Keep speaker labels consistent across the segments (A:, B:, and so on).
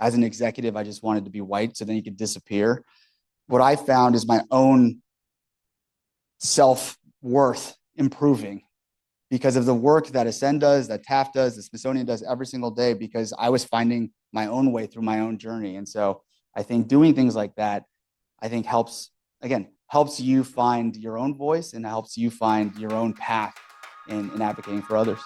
A: as an executive, I just wanted to be white so then you could disappear. What I found is my own self-worth improving because of the work that Ascend does, that Taft does, the Smithsonian does every single day, because I was finding my own way through my own journey. And so I think doing things like that, I think helps you find your own voice and helps you find your own path in advocating for others.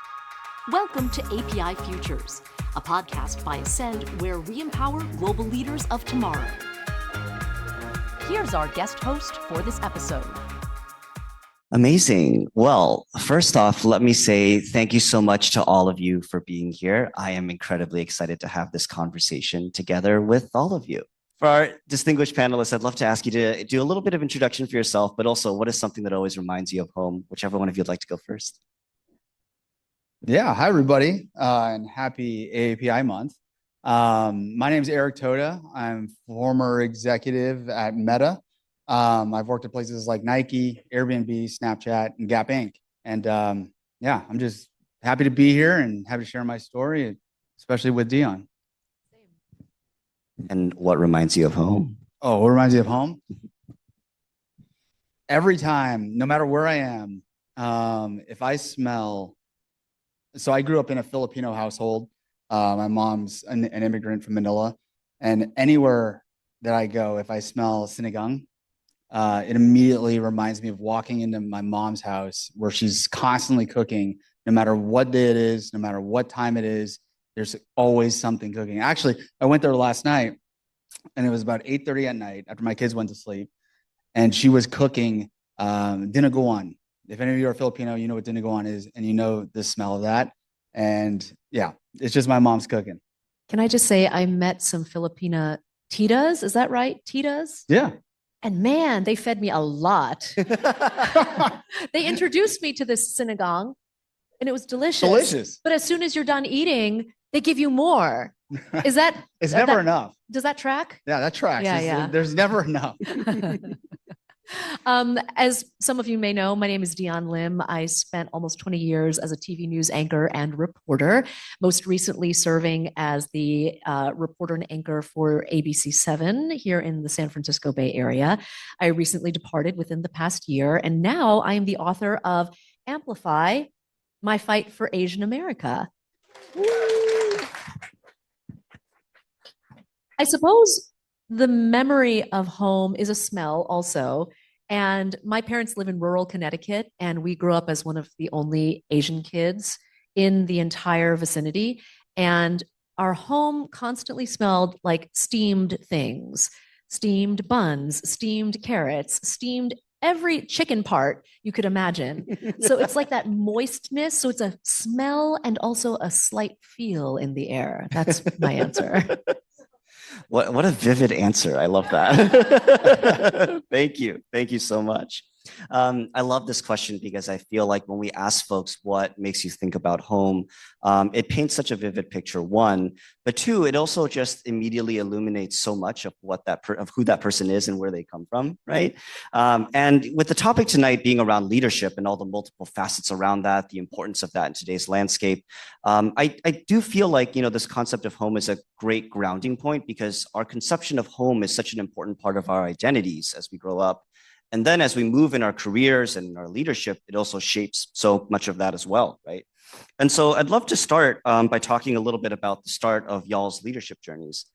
B: Welcome to API Futures, a podcast by Ascend where we empower global leaders of tomorrow. Here's our guest host for this episode.
C: Amazing. Well, first off, let me say thank you so much to all of you for being here. I am incredibly excited to have this conversation together with all of you. For our distinguished panelists, I'd love to ask you to do a little bit of introduction for yourself, but also what is something that always reminds you of home? Whichever one of you would like to go first.
A: Yeah, hi everybody, and happy AAPI month. My name is Eric Toda. I'm former executive at Meta. I've worked at places like Nike, Airbnb, Snapchat, and Gap Inc. And yeah, I'm just happy to be here and happy to share my story, especially with Dion.
C: And what reminds you of home?
A: Oh, what reminds you of home? Every time, no matter where I am, if I smell. So I grew up in a Filipino household. My mom's an immigrant from Manila. And anywhere that I go, if I smell sinigang, it immediately reminds me of walking into my mom's house where she's constantly cooking. No matter what day it is, no matter what time it is, there's always something cooking. Actually, I went there last night and it was about 8:30 at night after my kids went to sleep. And she was cooking dinuguan. If any of you are Filipino, you know what dinuguan is, and you know the smell of that. And yeah, it's just my mom's cooking.
D: Can I just say I met some Filipina titas? Is that right? Titas?
A: Yeah.
D: And man, they fed me a lot. They introduced me to this sinigang, and it was delicious.
A: Delicious.
D: But as soon as you're done eating, they give you more. Is that?
A: It's never enough.
D: Does that track?
A: Yeah, that tracks.
D: Yeah.
A: There's never enough.
D: As some of you may know, my name is Dion Lim. I spent almost 20 years as a TV news anchor and reporter, most recently serving as the reporter and anchor for ABC7 here in the San Francisco Bay Area. I recently departed within the past year, and now I am the author of Amplify, My Fight for Asian America. I suppose the memory of home is a smell also. And my parents live in rural Connecticut, and we grew up as one of the only Asian kids in the entire vicinity. And our home constantly smelled like steamed things, steamed buns, steamed carrots, steamed every chicken part you could imagine. So it's like that moistness. So it's a smell and also a slight feel in the air. That's my answer.
C: What a vivid answer. I love that. Thank you. Thank you so much. I love this question because I feel like when we ask folks what makes you think about home, it paints such a vivid picture, one, but two, it also just immediately illuminates so much of what of who that person is and where they come from, right? And with the topic tonight being around leadership and all the multiple facets around that, the importance of that in today's landscape, I do feel like, this concept of home is a great grounding point because our conception of home is such an important part of our identities as we grow up. And then as we move in our careers and our leadership, it also shapes so much of that as well, right? And so I'd love to start by talking a little bit about the start of y'all's leadership journeys.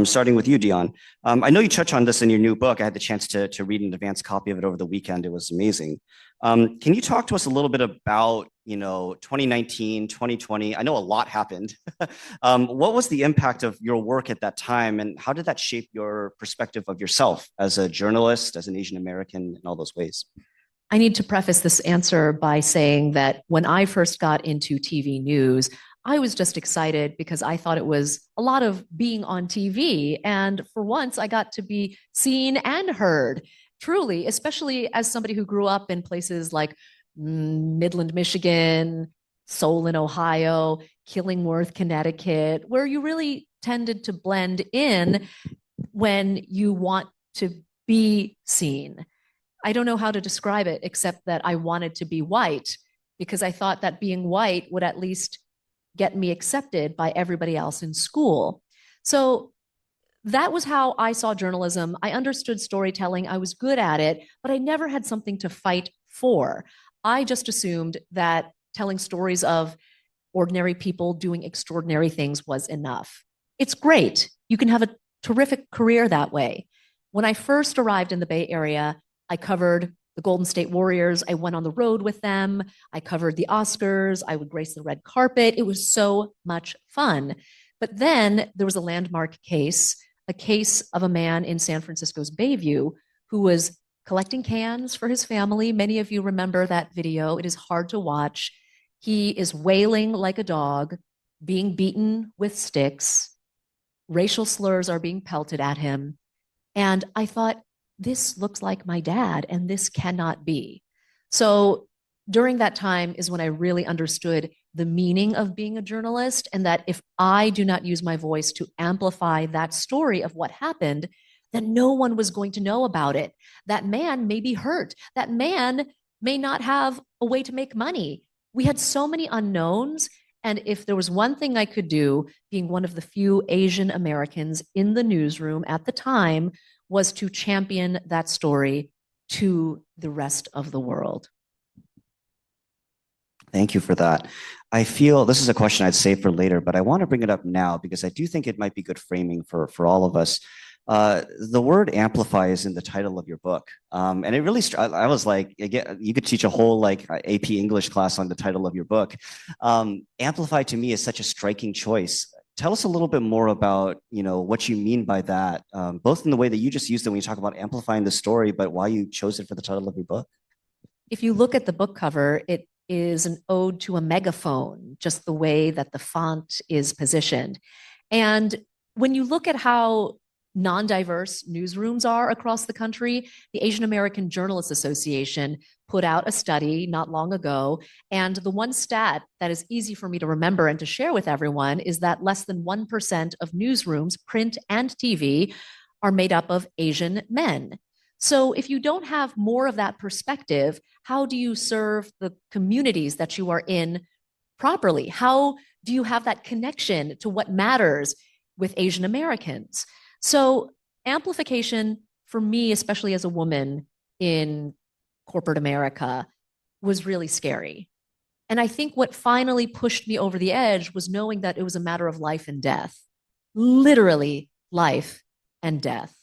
C: Starting with you, Dion. I know you touch on this in your new book. I had the chance to read an advanced copy of it over the weekend. It was amazing. Can you talk to us a little bit about, 2019, 2020? I know a lot happened. What was the impact of your work at that time, and how did that shape your perspective of yourself as a journalist, as an Asian American, in all those ways?
D: I need to preface this answer by saying that when I first got into TV news, I was just excited because I thought it was a lot of being on TV. And for once, I got to be seen and heard, truly, especially as somebody who grew up in places like Midland, Michigan, Solon, Ohio, Killingworth, Connecticut, where you really tended to blend in when you want to be seen. I don't know how to describe it, except that I wanted to be white because I thought that being white would at least get me accepted by everybody else in school. So that was how I saw journalism. I understood storytelling. I was good at it, but I never had something to fight for. I just assumed that telling stories of ordinary people doing extraordinary things was enough. It's great. You can have a terrific career that way. When I first arrived in the Bay Area, I covered the Golden State Warriors. I went on the road with them. I covered the Oscars. I would grace the red carpet. It was so much fun. But then there was a landmark case, a case of a man in San Francisco's Bayview who was collecting cans for his family. Many of you remember that video. It is hard to watch. He is wailing like a dog, being beaten with sticks. Racial slurs are being pelted at him. And I thought, this looks like my dad, and this cannot be. So during that time is when I really understood the meaning of being a journalist, and that if I do not use my voice to amplify that story of what happened, then no one was going to know about it. That man may be hurt. That man may not have a way to make money. We had so many unknowns. And if there was one thing I could do, being one of the few Asian Americans in the newsroom at the time, was to champion that story to the rest of the world.
C: Thank you for that. I feel this is a question I'd save for later, but I want to bring it up now because I do think it might be good framing for all of us. The word amplify is in the title of your book. And it really, I was like, again, you could teach a whole like AP English class on the title of your book. Amplify to me is such a striking choice. Tell us a little bit more about, what you mean by that, both in the way that you just used it when you talk about amplifying the story, but why you chose it for the title of your book.
D: If you look at the book cover, it is an ode to a megaphone, just the way that the font is positioned. And when you look at how non-diverse newsrooms are across the country, the Asian American Journalists Association put out a study not long ago. And the one stat that is easy for me to remember and to share with everyone is that less than 1% of newsrooms, print and TV, are made up of Asian men. So if you don't have more of that perspective, how do you serve the communities that you are in properly? How do you have that connection to what matters with Asian Americans? So amplification for me, especially as a woman in corporate America, was really scary. And I think what finally pushed me over the edge was knowing that it was a matter of life and death, literally life and death.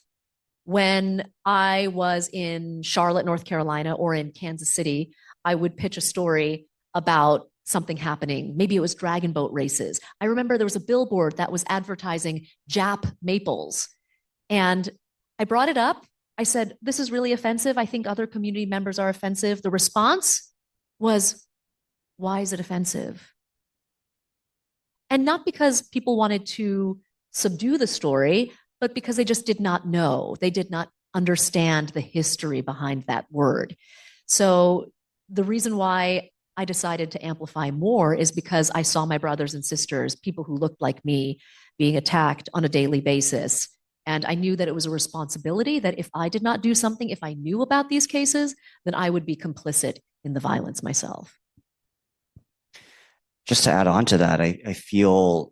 D: When I was in Charlotte, North Carolina, or in Kansas City, I would pitch a story about something happening. Maybe it was dragon boat races. I remember there was a billboard that was advertising Jap maples. And I brought it up. I said, this is really offensive. I think other community members are offensive. The response was, why is it offensive? And not because people wanted to subdue the story, but because they just did not know. They did not understand the history behind that word. So the reason why I decided to amplify more is because I saw my brothers and sisters, people who looked like me, being attacked on a daily basis. And I knew that it was a responsibility that if I did not do something, if I knew about these cases, then I would be complicit in the violence myself.
C: Just to add on to that, I feel,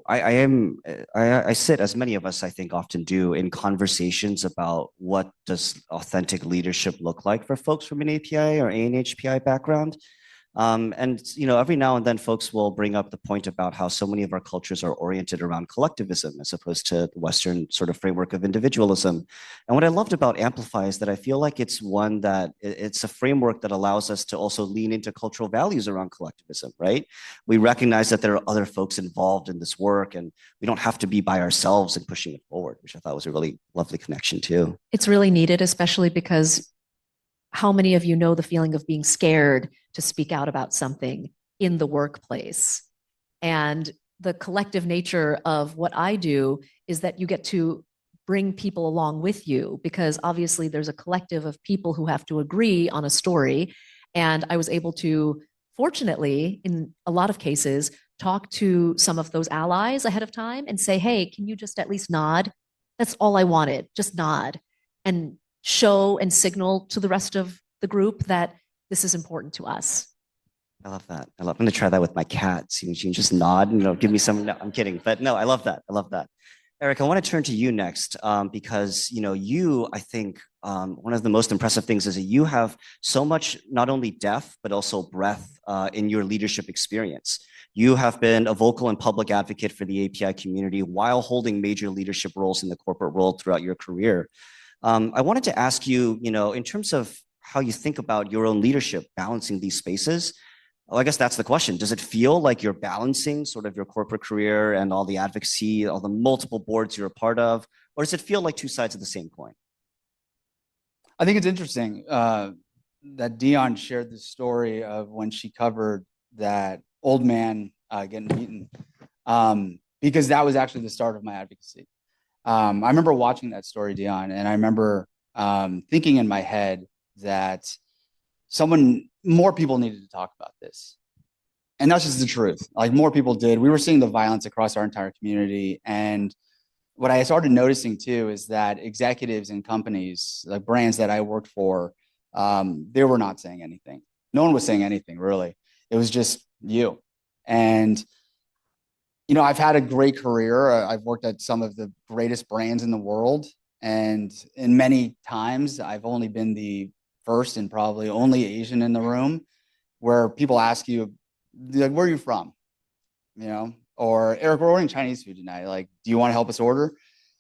C: I sit, as many of us, I think, often do, in conversations about what does authentic leadership look like for folks from an API or AANHPI background. Every now and then folks will bring up the point about how so many of our cultures are oriented around collectivism as opposed to the Western sort of framework of individualism. And what I loved about Amplify is that I feel like it's one that it's a framework that allows us to also lean into cultural values around collectivism, right? We recognize that there are other folks involved in this work and we don't have to be by ourselves in pushing it forward, which I thought was a really lovely connection too.
D: It's really needed, especially because how many of you know the feeling of being scared to speak out about something in the workplace? And the collective nature of what I do is that you get to bring people along with you, because obviously there's a collective of people who have to agree on a story. And I was able to, fortunately, in a lot of cases, talk to some of those allies ahead of time and say, hey, can you just at least nod? That's all I wanted, just nod. And show and signal to the rest of the group that this is important to us.
C: I love that. I'm going to try that with my cat. See, she can just nod and give me some. No, I'm kidding. But no, I love that. I love that. Eric, I want to turn to you next because you, I think, one of the most impressive things is that you have so much not only depth but also breadth in your leadership experience. You have been a vocal and public advocate for the API community while holding major leadership roles in the corporate world throughout your career. I wanted to ask you, in terms of how you think about your own leadership, balancing these spaces. Well, I guess that's the question. Does it feel like you're balancing sort of your corporate career and all the advocacy, all the multiple boards you're a part of, or does it feel like two sides of the same coin?
A: I think it's interesting that Dion shared the story of when she covered that old man getting beaten, because that was actually the start of my advocacy. I remember watching that story, Dion, and I remember thinking in my head that more people needed to talk about this. And that's just the truth. Like, more people did. We were seeing the violence across our entire community. And what I started noticing too is that executives and companies, like brands that I worked for, they were not saying anything. No one was saying anything, really. It was just you. And, I've had a great career. I've worked at some of the greatest brands in the world. And in many times, I've only been the first and probably only Asian in the room, where people ask you, like, where are you from? Or, Eric, we're ordering Chinese food tonight. Like, do you want to help us order?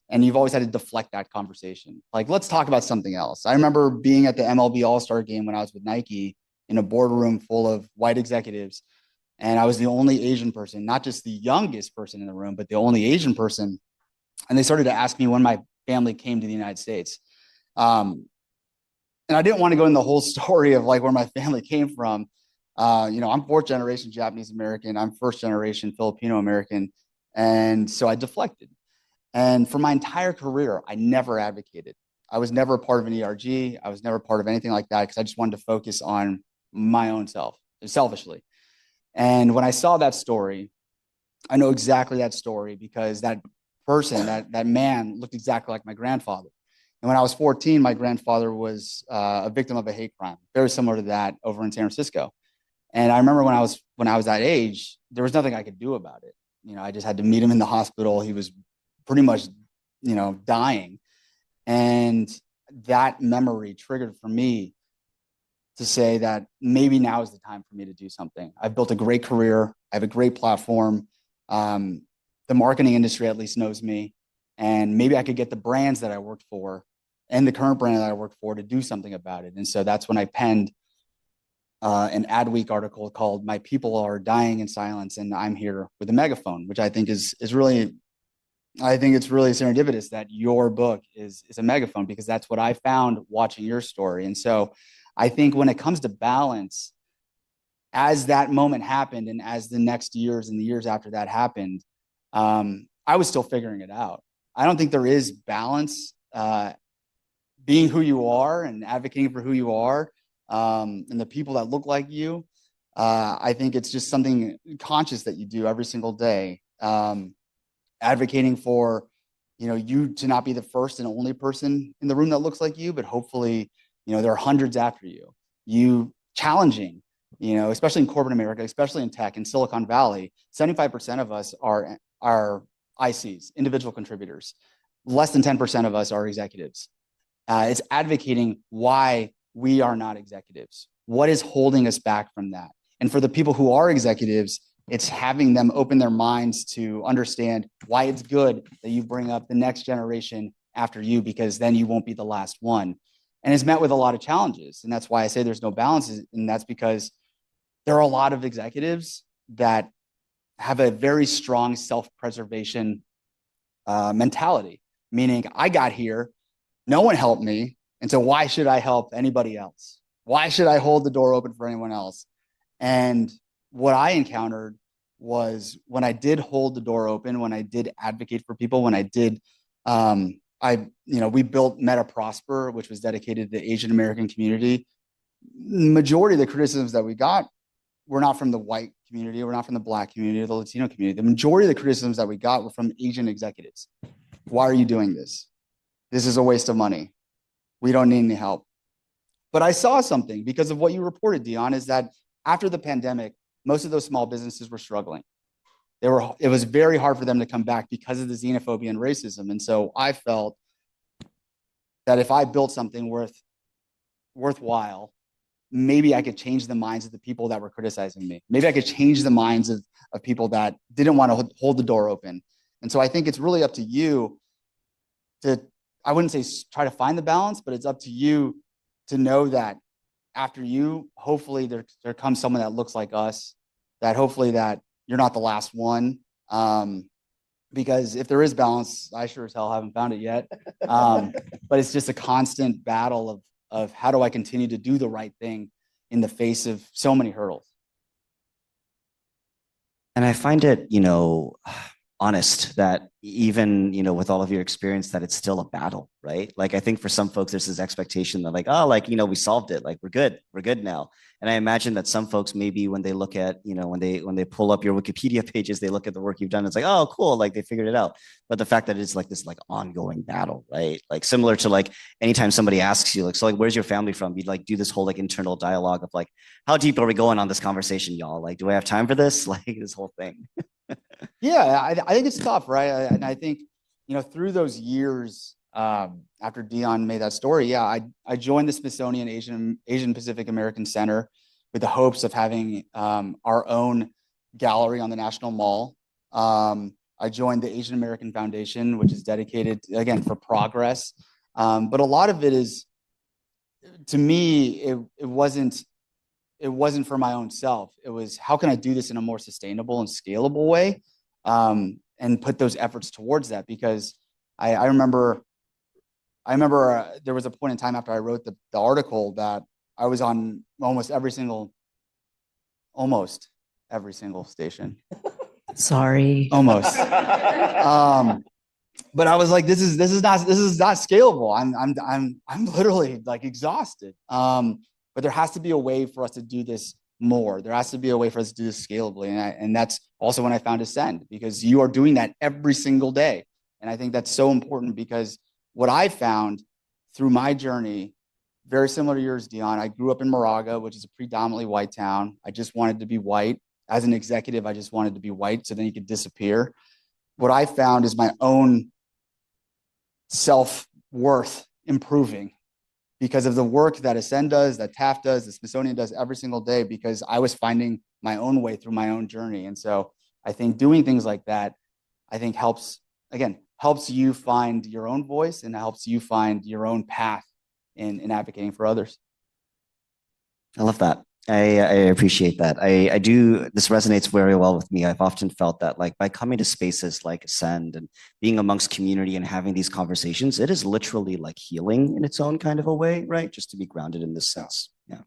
A: And you've always had to deflect that conversation. Like, let's talk about something else. I remember being at the MLB All-Star game when I was with Nike in a boardroom full of white executives. And I was the only Asian person, not just the youngest person in the room, but the only Asian person. And they started to ask me when my family came to the United States. And I didn't want to go into the whole story of like where my family came from. I'm fourth generation Japanese American. I'm first generation Filipino American. And so I deflected. And for my entire career, I never advocated. I was never a part of an ERG. I was never part of anything like that because I just wanted to focus on my own self, selfishly. And when I saw that story, I know exactly that story because that person, that man looked exactly like my grandfather. And when I was 14, my grandfather was a victim of a hate crime, very similar to that over in San Francisco. And I remember when I was that age, there was nothing I could do about it. I just had to meet him in the hospital. He was pretty much, dying. And that memory triggered for me to say that maybe now is the time for me to do something. I've built a great career. I have a great platform. The marketing industry at least knows me. And maybe I could get the brands that I worked for and the current brand that I work for to do something about it. And so that's when I penned an Adweek article called "My People Are Dying in Silence, and I'm Here with a Megaphone," which I think is really, I think it's really serendipitous that your book is a megaphone, because that's what I found watching your story. And so I think when it comes to balance, as that moment happened and as the next years and the years after that happened, I was still figuring it out. I don't think there is balance. Being who you are and advocating for who you are, and the people that look like you, I think it's just something conscious that you do every single day. Advocating for, you to not be the first and only person in the room that looks like you, but hopefully, there are hundreds after you. You challenging, especially in corporate America, especially in tech, in Silicon Valley, 75% of us are ICs, individual contributors. Less than 10% of us are executives. It's advocating why we are not executives. What is holding us back from that? And for the people who are executives, it's having them open their minds to understand why it's good that you bring up the next generation after you, because then you won't be the last one. And it's met with a lot of challenges. And that's why I say there's no balance. And that's because there are a lot of executives that have a very strong self-preservation mentality, meaning I got here, no one helped me, and so why should I help anybody else? Why should I hold the door open for anyone else? And what I encountered was when I did hold the door open, when I did advocate for people, when I did, we built Meta Prosper, which was dedicated to the Asian American community. Majority of the criticisms that we got were not from the white community, were not from the Black community, or the Latino community. The majority of the criticisms that we got were from Asian executives. Why are you doing this? This is a waste of money. We don't need any help. But I saw something because of what you reported, Dion, is that after the pandemic, most of those small businesses were struggling. it was very hard for them to come back because of the xenophobia and racism. And so I felt that if I built something worthwhile, maybe I could change the minds of the people that were criticizing me. Maybe I could change the minds of people that didn't want to hold the door open. And so I think it's really up to you to, I wouldn't say try to find the balance, but it's up to you to know that after you, hopefully there comes someone that looks like us, that hopefully that you're not the last one. Because if there is balance, I sure as hell haven't found it yet. But it's just a constant battle of how do I continue to do the right thing in the face of so many hurdles.
C: And I find it, honest that even, with all of your experience, that it's still a battle, right? Like, I think for some folks, there's this expectation that like, oh, like, we solved it. Like, we're good now. And I imagine that some folks, maybe when they look at, when they pull up your Wikipedia pages, they look at the work you've done. It's like, oh, cool. Like they figured it out. But the fact that it's like this like ongoing battle, right? Like similar to like anytime somebody asks you like, so like, where's your family from? You'd like do this whole like internal dialogue of like, how deep are we going on this conversation, y'all? Like, do I have time for this? Like this whole thing.
A: Yeah, I think it's tough, right? And I think, through those years after Dion made that story, yeah, I joined the Smithsonian Asian Pacific American Center with the hopes of having our own gallery on the National Mall. I joined the Asian American Foundation, which is dedicated, again, for progress. But a lot of it is, to me, it wasn't for my own self. It was, how can I do this in a more sustainable and scalable way, and put those efforts towards that? Because I remember there was a point in time after I wrote the article that I was on almost every single station.
D: Sorry.
A: Almost. But I was like, this is not scalable. I'm literally like exhausted. But there has to be a way for us to do this more. There has to be a way for us to do this scalably. And that's also when I found Ascend, because you are doing that every single day. And I think that's so important, because what I found through my journey, very similar to yours, Dion, I grew up in Moraga, which is a predominantly white town. I just wanted to be white. As an executive, I just wanted to be white so then you could disappear. What I found is my own self-worth improving because of the work that Ascend does, that TAF does, the Smithsonian does every single day, because I was finding my own way through my own journey. And so I think doing things like that, I think helps you find your own voice and helps you find your own path in advocating for others.
C: I love that. I appreciate that. I do. This resonates very well with me. I've often felt that like by coming to spaces like Ascend and being amongst community and having these conversations, it is literally like healing in its own kind of a way, right? Just to be grounded in this sense. Yeah.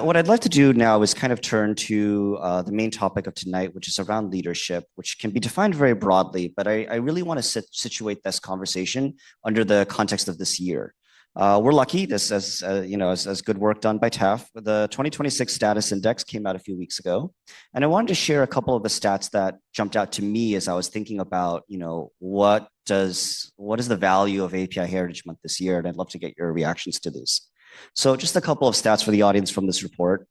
C: What I'd like to do now is kind of turn to the main topic of tonight, which is around leadership, which can be defined very broadly, but I really want to situate this conversation under the context of this year. We're lucky, this as good work done by TAF. The 2026 Status Index came out a few weeks ago, and I wanted to share a couple of the stats that jumped out to me as I was thinking about, what is the value of API Heritage Month this year, and I'd love to get your reactions to this. So just a couple of stats for the audience from this report.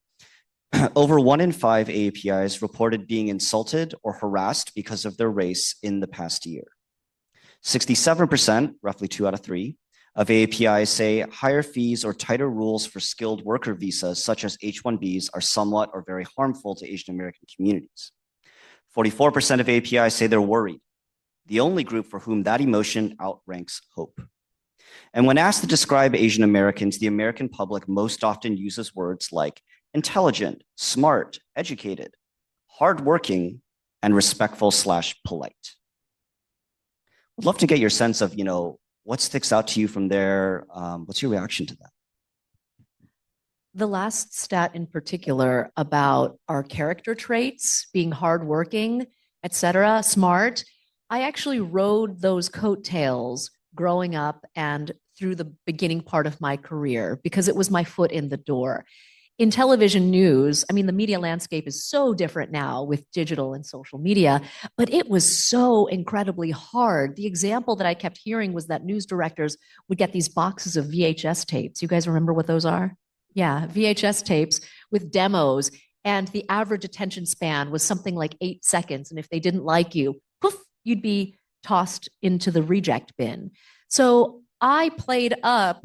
C: Over 1 in 5 APIs reported being insulted or harassed because of their race in the past year. 67%, roughly 2 out of 3, of APIs say higher fees or tighter rules for skilled worker visas, such as H-1Bs, are somewhat or very harmful to Asian American communities. 44% of APIs say they're worried, the only group for whom that emotion outranks hope. And when asked to describe Asian Americans, the American public most often uses words like intelligent, smart, educated, hardworking, and respectful/polite. I'd love to get your sense of, what sticks out to you from there? What's your reaction to that?
D: The last stat in particular about our character traits, being hardworking, etc., smart, I actually rode those coattails growing up and through the beginning part of my career because it was my foot in the door. In television news, I mean, the media landscape is so different now with digital and social media, but it was so incredibly hard. The example that I kept hearing was that news directors would get these boxes of VHS tapes. You guys remember what those are? Yeah, VHS tapes with demos. And the average attention span was something like 8 seconds. And if they didn't like you, poof, you'd be tossed into the reject bin. So I played up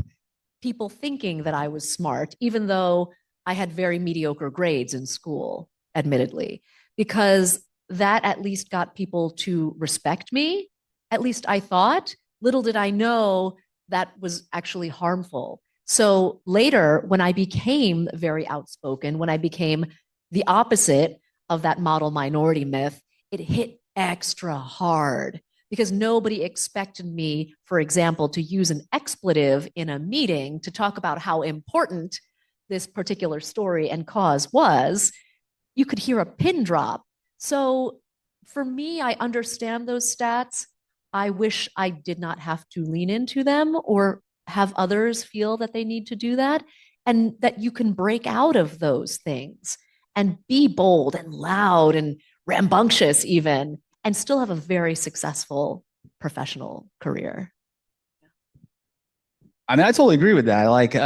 D: people thinking that I was smart, even though I had very mediocre grades in school, admittedly, because that at least got people to respect me. At least I thought. Little did I know that was actually harmful. So later, when I became very outspoken, when I became the opposite of that model minority myth, it hit extra hard because nobody expected me, for example, to use an expletive in a meeting to talk about how important this particular story and cause was. You could hear a pin drop. So for me, I understand those stats. I wish I did not have to lean into them or have others feel that they need to do that, and that you can break out of those things and be bold and loud and rambunctious even, and still have a very successful professional career.
A: I mean, I totally agree with that. Like,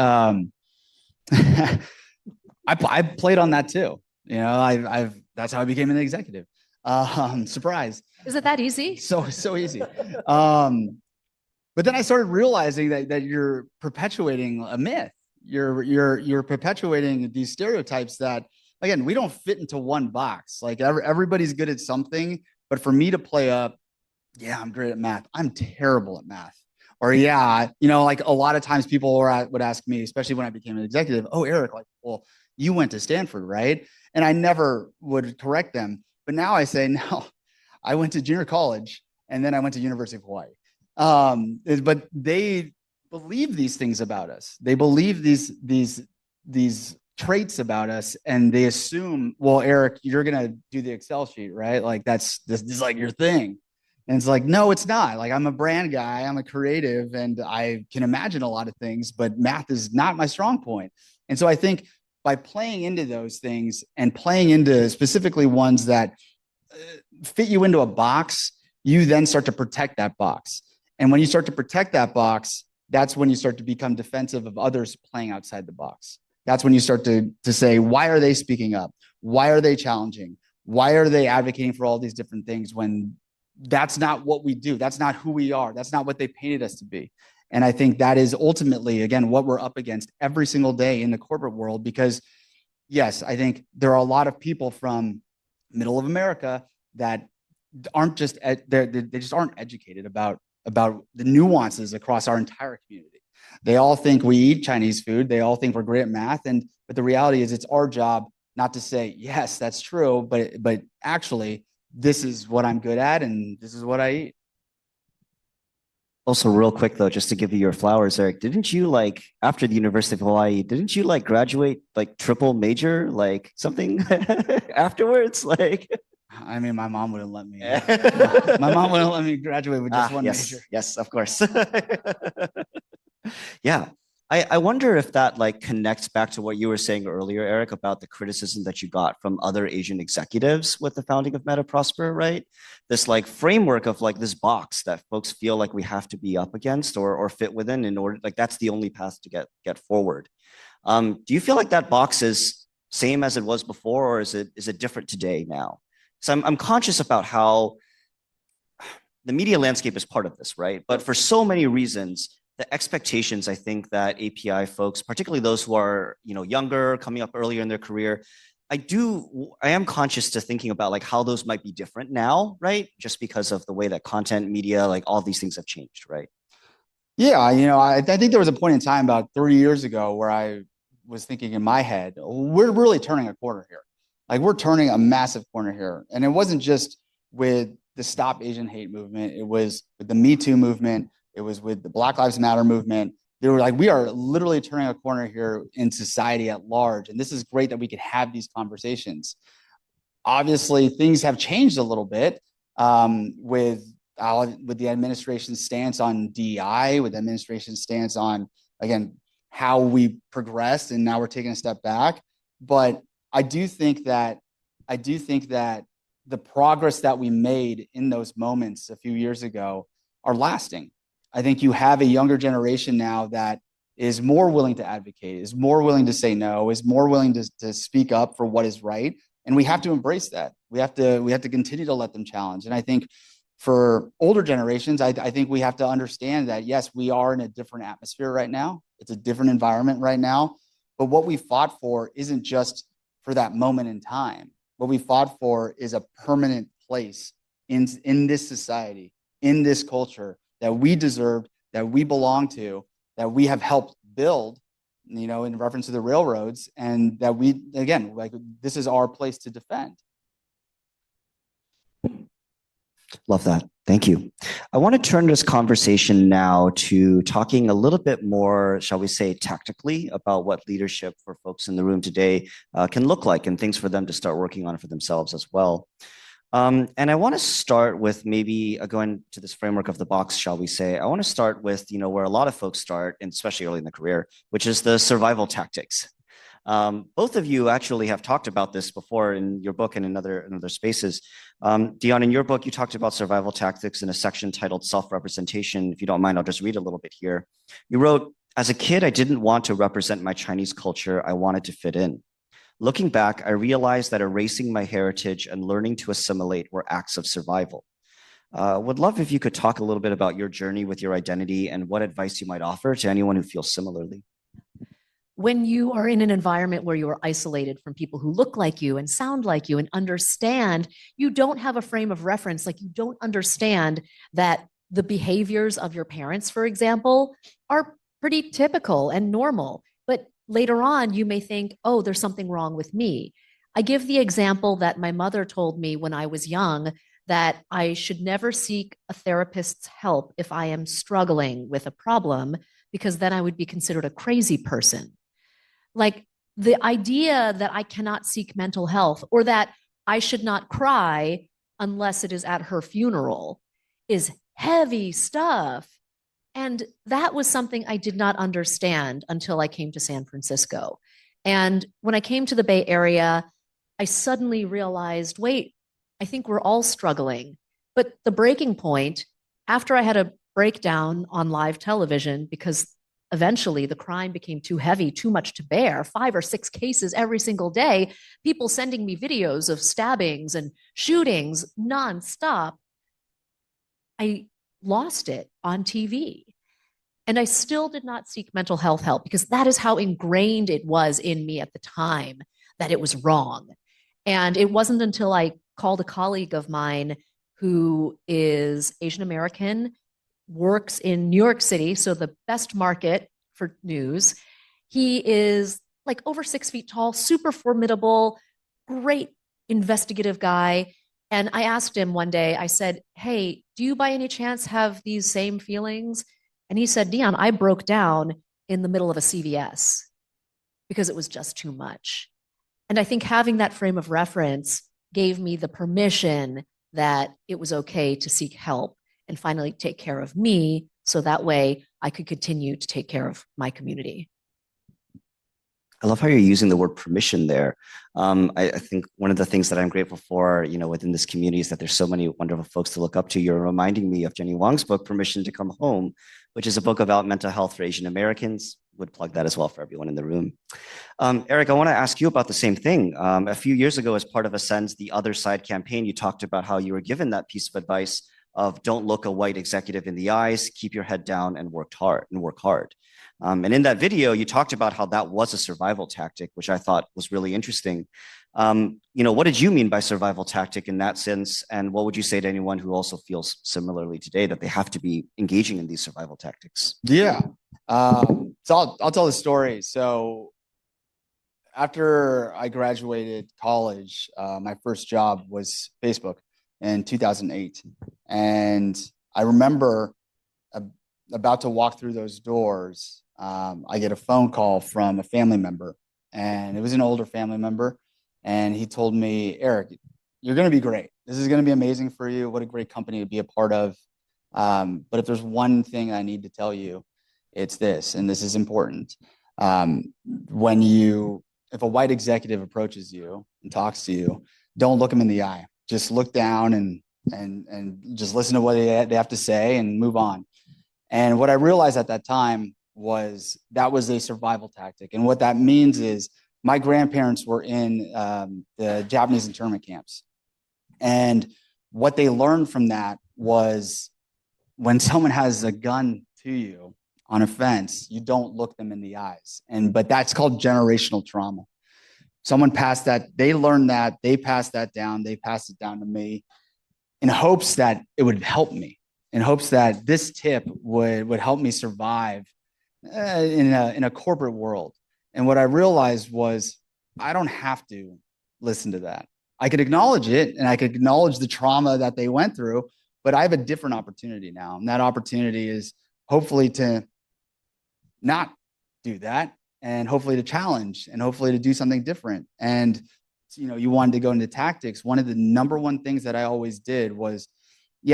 A: I played on that too. You know, I've that's how I became an executive. Surprise.
D: Is it that easy?
A: So easy. But then I started realizing that you're perpetuating a myth. You're perpetuating these stereotypes that, again, we don't fit into one box. Like everybody's good at something, but for me to play up, yeah, I'm great at math. I'm terrible at math. Or yeah, you know, like a lot of times people would ask me, especially when I became an executive, oh, Eric, like, well, you went to Stanford, right? And I never would correct them. But now I say, no, I went to junior college and then I went to University of Hawaii. But they believe these things about us. They believe these traits about us, and they assume, well, Eric, you're gonna do the Excel sheet, right? Like this is like your thing. And it's like, no, it's not. Like, I'm a brand guy, I'm a creative, and I can imagine a lot of things, but math is not my strong point. And so I think by playing into those things and playing into specifically ones that fit you into a box, you then start to protect that box. And when you start to protect that box, that's when you start to become defensive of others playing outside the box. That's when you start to say, why are they speaking up? Why are they challenging? Why are they advocating for all these different things when that's not what we do? That's not who we are. That's not what they painted us to be. And I think that is ultimately, again, what we're up against every single day in the corporate world, because yes, I think there are a lot of people from middle of America that aren't just, they just aren't educated about the nuances across our entire community. They all think we eat Chinese food. They all think we're great at math. But the reality is it's our job not to say, yes, that's true, but actually, this is what I'm good at and this is what I eat.
C: Also, real quick though, just to give you your flowers, Eric, didn't you like after the University of Hawaii, didn't you like graduate like triple major, like something afterwards? Like,
A: I mean, my mom wouldn't let me. My mom wouldn't let me graduate with just one
C: yes,
A: major.
C: Yes, of course. Yeah. I wonder if that like connects back to what you were saying earlier, Eric, about the criticism that you got from other Asian executives with the founding of Meta Prosper, right? This like framework of like this box that folks feel like we have to be up against or fit within in order, like that's the only path to get forward. Do you feel like that box is same as it was before, or is it different today now? So I'm conscious about how the media landscape is part of this, right? But for so many reasons, the expectations, I think that API folks, particularly those who are, you know, younger, coming up earlier in their career, I am conscious to thinking about like how those might be different now, right? Just because of the way that content, media, like all these things have changed, right?
A: Yeah, you know, I think there was a point in time about 30 years ago where I was thinking in my head, we're really turning a corner here. Like we're turning a massive corner here. And it wasn't just with the Stop Asian Hate movement. It was with the Me Too movement. It was with the Black Lives Matter movement. They were like, we are literally turning a corner here in society at large. And this is great that we could have these conversations. Obviously, things have changed a little bit with the administration's stance on DEI, with the administration's stance on, again, how we progressed, and now we're taking a step back. But I do think that the progress that we made in those moments a few years ago are lasting. I think you have a younger generation now that is more willing to advocate, is more willing to say no, is more willing to speak up for what is right. And we have to embrace that. We have to continue to let them challenge. And I think for older generations, I think we have to understand that, yes, we are in a different atmosphere right now. It's a different environment right now. But what we fought for isn't just for that moment in time. What we fought for is a permanent place in this society, in this culture that we deserve, that we belong to, that we have helped build, in reference to the railroads, and that we, again, like, this is our place to defend.
C: Love that. Thank you. I want to turn this conversation now to talking a little bit more, shall we say, tactically about what leadership for folks in the room today can look like, and things for them to start working on for themselves as well. And I want to start with maybe going to this framework of the box, shall we say. I want to start with, where a lot of folks start, and especially early in the career, which is the survival tactics. Both of you actually have talked about this before in your book and in other spaces. Dion, in your book, you talked about survival tactics in a section titled Self-Representation. If you don't mind, I'll just read a little bit here. You wrote, "As a kid, I didn't want to represent my Chinese culture. I wanted to fit in. Looking back, I realized that erasing my heritage and learning to assimilate were acts of survival." Would love if you could talk a little bit about your journey with your identity and what advice you might offer to anyone who feels similarly.
D: When you are in an environment where you are isolated from people who look like you and sound like you and understand, you don't have a frame of reference. Like, you don't understand that the behaviors of your parents, for example, are pretty typical and normal. But later on, you may think, oh, there's something wrong with me. I give the example that my mother told me when I was young, that I should never seek a therapist's help if I am struggling with a problem, because then I would be considered a crazy person. Like, the idea that I cannot seek mental health, or that I should not cry unless it is at her funeral, is heavy stuff. And that was something I did not understand until I came to San Francisco. And when I came to the Bay Area, I suddenly realized, wait, I think we're all struggling. But the breaking point, after I had a breakdown on live television, because eventually the crime became too heavy, too much to bear, 5 or 6 cases every single day, people sending me videos of stabbings and shootings nonstop, I lost it on TV. And I still did not seek mental health help, because that is how ingrained it was in me at the time that it was wrong. And it wasn't until I called a colleague of mine who is Asian American, works in New York City, so the best market for news. He is like over 6 feet tall, super formidable, great investigative guy. And I asked him one day, I said, hey, do you by any chance have these same feelings? And he said, Dion, I broke down in the middle of a CVS because it was just too much. And I think having that frame of reference gave me the permission that it was okay to seek help and finally take care of me, so that way I could continue to take care of my community.
C: I love how you're using the word permission there. I think one of the things that I'm grateful for, within this community is that there's so many wonderful folks to look up to. You're reminding me of Jenny Wong's book, Permission to Come Home, which is a book about mental health for Asian Americans. Would plug that as well for everyone in the room. Eric, I want to ask you about the same thing. A few years ago, as part of Ascend's The Other Side campaign, you talked about how you were given that piece of advice of don't look a white executive in the eyes, keep your head down and work hard. And in that video, you talked about how that was a survival tactic, which I thought was really interesting. What did you mean by survival tactic in that sense? And what would you say to anyone who also feels similarly today, that they have to be engaging in these survival tactics?
A: Yeah. So I'll tell the story. So after I graduated college, my first job was Facebook in 2008. And I remember about to walk through those doors, I get a phone call from a family member, and it was an older family member. And he told me, Eric, you're going to be great. This is going to be amazing for you. What a great company to be a part of. But if there's one thing I need to tell you, it's this, and this is important. If a white executive approaches you and talks to you, don't look them in the eye. Just look down and just listen to what they have to say and move on. And what I realized at that time that was a survival tactic. And what that means is my grandparents were in the Japanese internment camps. And what they learned from that was when someone has a gun to you on a fence, you don't look them in the eyes. But that's called generational trauma. Someone passed that, they learned that, they passed that down, they passed it down to me in hopes that it would help me, in hopes that this tip would help me survive in a corporate world. And what I realized was I don't have to listen to that. I could acknowledge it and I could acknowledge the trauma that they went through, but I have a different opportunity now. And that opportunity is hopefully to not do that, and hopefully to challenge, and hopefully to do something different. And, you wanted to go into tactics. One of the number one things that I always did was,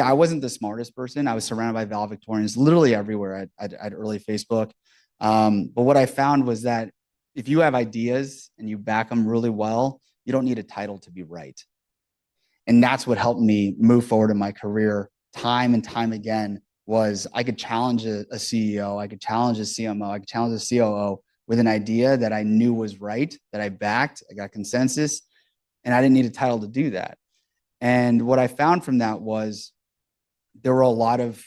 A: I wasn't the smartest person. I was surrounded by valedictorians literally everywhere at early Facebook. But what I found was that if you have ideas and you back them really well, you don't need a title to be right. And that's what helped me move forward in my career time and time again, was I could challenge a CEO, I could challenge a CMO, I could challenge a COO with an idea that I knew was right, that I backed, I got consensus, and I didn't need a title to do that. And what I found from that was there were a lot of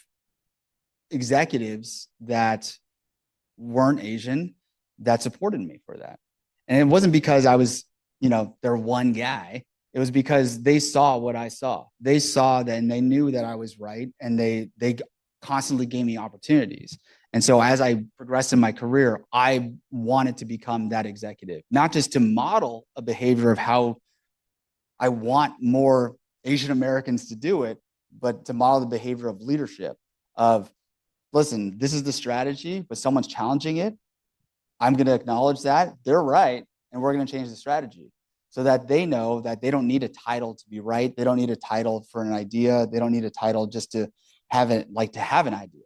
A: executives that weren't Asian that supported me for that. And it wasn't because I was, their one guy. It was because they saw what I saw. They saw that, and they knew that I was right, and they constantly gave me opportunities. And so as I progressed in my career, I wanted to become that executive, not just to model a behavior of how I want more Asian Americans to do it, but to model the behavior of leadership of, listen, this is the strategy, but someone's challenging it. I'm going to acknowledge that they're right, and we're going to change the strategy so that they know that they don't need a title to be right. They don't need a title for an idea. They don't need a title just to have it, like to have an idea.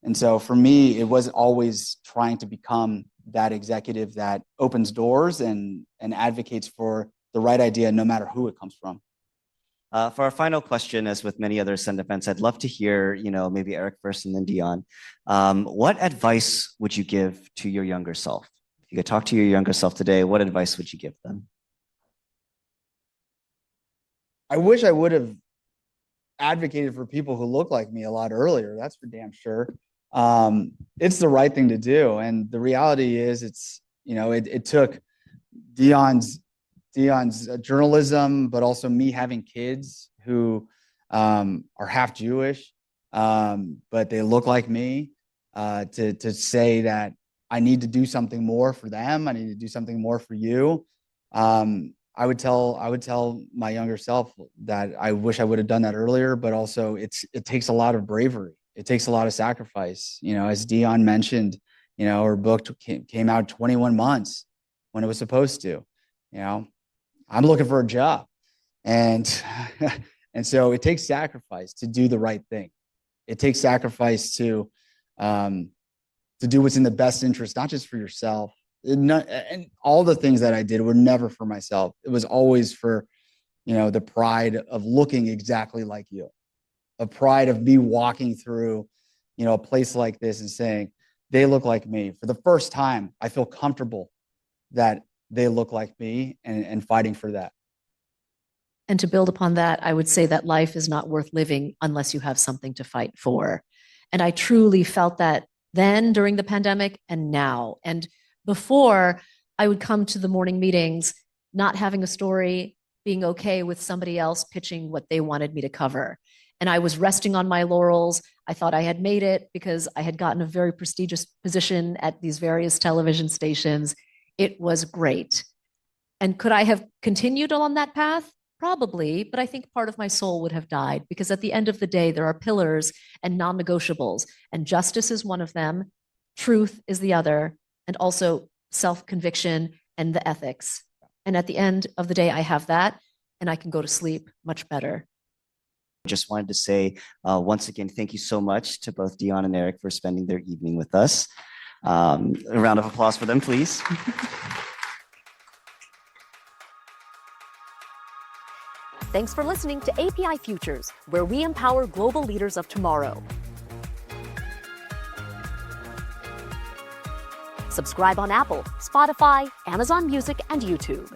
A: And so for me, it was always trying to become that executive that opens doors and advocates for the right idea, no matter who it comes from.
C: For our final question, as with many other Send events, I'd love to hear, maybe Eric first and then Dion. What advice would you give to your younger self? If you could talk to your younger self today, what advice would you give them?
A: I wish I would have advocated for people who look like me a lot earlier. That's for damn sure. It's the right thing to do. And the reality is it took Dion's journalism, but also me having kids who are half Jewish, but they look like me, to say that I need to do something more for them. I need to do something more for you. I would tell my younger self that I wish I would have done that earlier, but also it takes a lot of bravery. It takes a lot of sacrifice. As Dion mentioned, her book came out 21 months when it was supposed to. I'm looking for a job, and so it takes sacrifice to do the right thing. It takes sacrifice to do what's in the best interest, not just for yourself. And all the things that I did were never for myself. It was always for, the pride of looking exactly like you, a pride of me walking through, a place like this and saying, they look like me. For the first time, I feel comfortable that they look like me, and fighting for that.
D: And to build upon that, I would say that life is not worth living unless you have something to fight for. And I truly felt that then during the pandemic and now. And before, I would come to the morning meetings not having a story, being okay with somebody else pitching what they wanted me to cover. And I was resting on my laurels. I thought I had made it because I had gotten a very prestigious position at these various television stations. It was great. And could I have continued along that path? Probably, but I think part of my soul would have died, because at the end of the day, there are pillars and non-negotiables, and justice is one of them, truth is the other, and also self-conviction and the ethics. And at the end of the day, I have that, and I can go to sleep much better.
C: Just wanted to say once again, thank you so much to both Dion and Eric for spending their evening with us. A round of applause for them, please.
B: Thanks for listening to API Futures, where we empower global leaders of tomorrow. Subscribe on Apple, Spotify, Amazon Music, and YouTube.